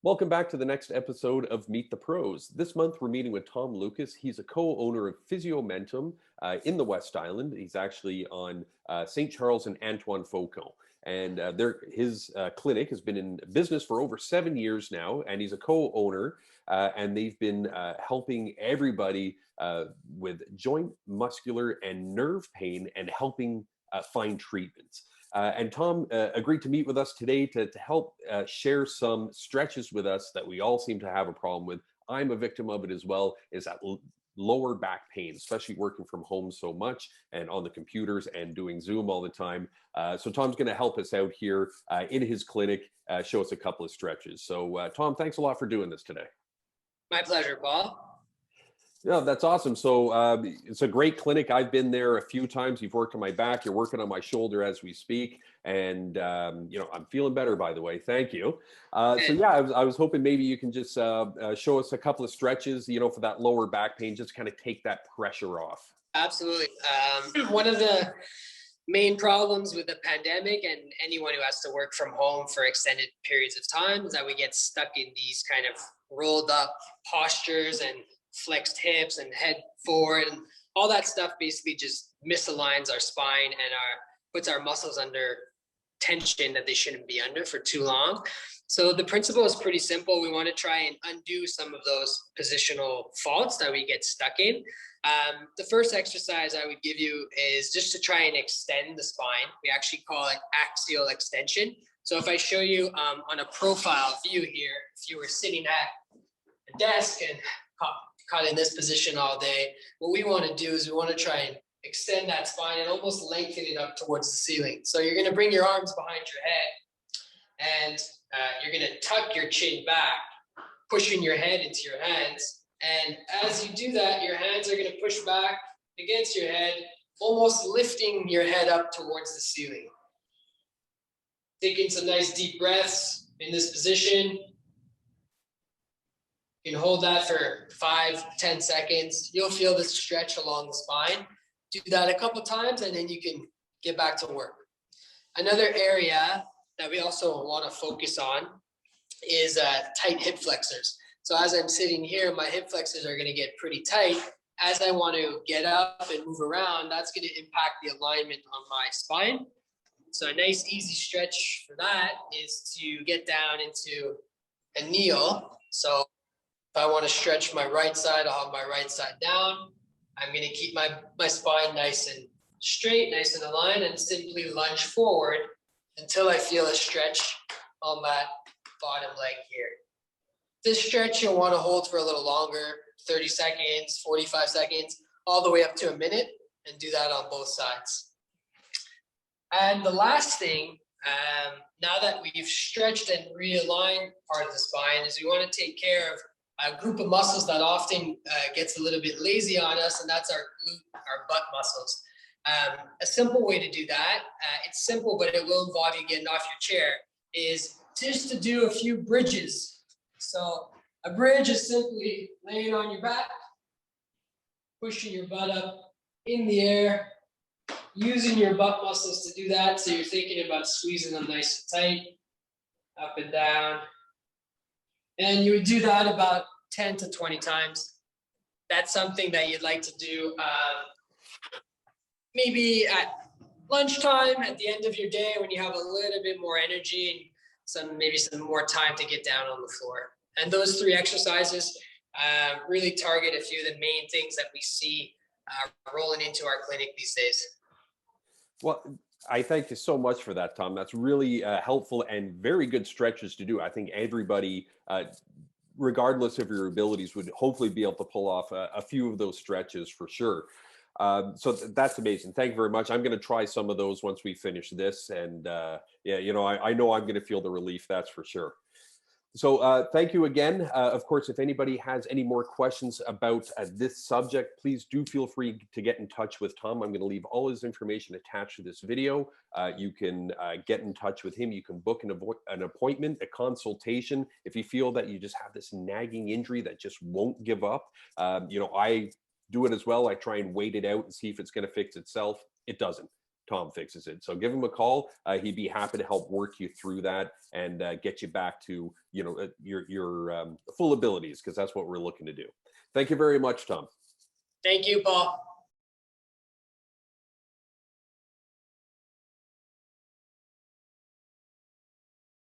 Welcome back to the next episode of Meet the Pros. This month, we're meeting with Tom Lucas. He's a co-owner of Physiomentum in the West Island. He's actually on St. Charles and Antoine Faucon. And his clinic has been in business for over 7 years now, and he's a co-owner. And they've been helping everybody with joint, muscular, and nerve pain, and helping find treatments. And Tom agreed to meet with us today to help share some stretches with us that we all seem to have a problem with. I'm a victim of it as well, is that lower back pain, especially working from home so much and on the computers and doing Zoom all the time. So Tom's going to help us out here in his clinic, show us a couple of stretches. So Tom, thanks a lot for doing this today. My pleasure, Paul. Yeah, that's awesome. So it's a great clinic. I've been there a few times. You've worked on my back. You're working on my shoulder as we speak. And, I'm feeling better, by the way. Thank you. So yeah, I was hoping maybe you can just show us a couple of stretches, for that lower back pain, just kind of take that pressure off. Absolutely. One of the main problems with the pandemic and anyone who has to work from home for extended periods of time is that we get stuck in these kind of rolled up postures and flexed hips and head forward, and all that stuff basically just misaligns our spine and puts our muscles under tension that they shouldn't be under for too long. So the principle is pretty simple. We want to try and undo some of those positional faults that we get stuck in. The first exercise I would give you is just to try and extend the spine. We actually call it axial extension. So if I show you on a profile view here, if you were sitting at a desk and caught in this position all day, what we want to do is we want to try and extend that spine and almost lengthen it up towards the ceiling. So you're going to bring your arms behind your head, and you're going to tuck your chin back, pushing your head into your hands. And as you do that, your hands are going to push back against your head, almost lifting your head up towards the ceiling. Taking some nice deep breaths in this position. You can hold that for 5-10 seconds. You'll feel the stretch along the spine. Do that a couple times, and then you can get back to work. Another area that we also want to focus on is tight hip flexors. So as I'm sitting here, my hip flexors are going to get pretty tight. As I want to get up and move around, that's going to impact the alignment on my spine. So a nice easy stretch for that is to get down into a kneel. So if I want to stretch my right side, I'll have my right side down. I'm going to keep my spine nice and straight, nice and aligned, and simply lunge forward until I feel a stretch on that bottom leg here. This stretch you'll want to hold for a little longer, 30 seconds, 45 seconds, all the way up to a minute, and do that on both sides. And the last thing, now that we've stretched and realigned part of the spine, is we want to take care of a group of muscles that often gets a little bit lazy on us, and that's our glute, our butt muscles. A simple way to do that, it's simple, but it will involve you getting off your chair, is just to do a few bridges. So a bridge is simply laying on your back, pushing your butt up in the air, using your butt muscles to do that. So you're thinking about squeezing them nice and tight, up and down. And you would do that about 10 to 20 times. That's something that you'd like to do maybe at lunchtime, at the end of your day, when you have a little bit more energy and maybe some more time to get down on the floor. And those 3 exercises really target a few of the main things that we see rolling into our clinic these days. Well, I thank you so much for that, Tom. That's really helpful and very good stretches to do. I think everybody, regardless of your abilities, would hopefully be able to pull off a few of those stretches for sure. So that's amazing. Thank you very much. I'm going to try some of those once we finish this. And I know I'm going to feel the relief, that's for sure. So thank you again. Of course, if anybody has any more questions about this subject, please do feel free to get in touch with Tom. I'm going to leave all his information attached to this video. You can get in touch with him. You can book an appointment, a consultation. If you feel that you just have this nagging injury that just won't give up, I do it as well. I try and wait it out and see if it's going to fix itself. It doesn't. Tom fixes it. So give him a call. He'd be happy to help work you through that and get you back to, you know, your full abilities, because that's what we're looking to do. Thank you very much, Tom. Thank you, Paul.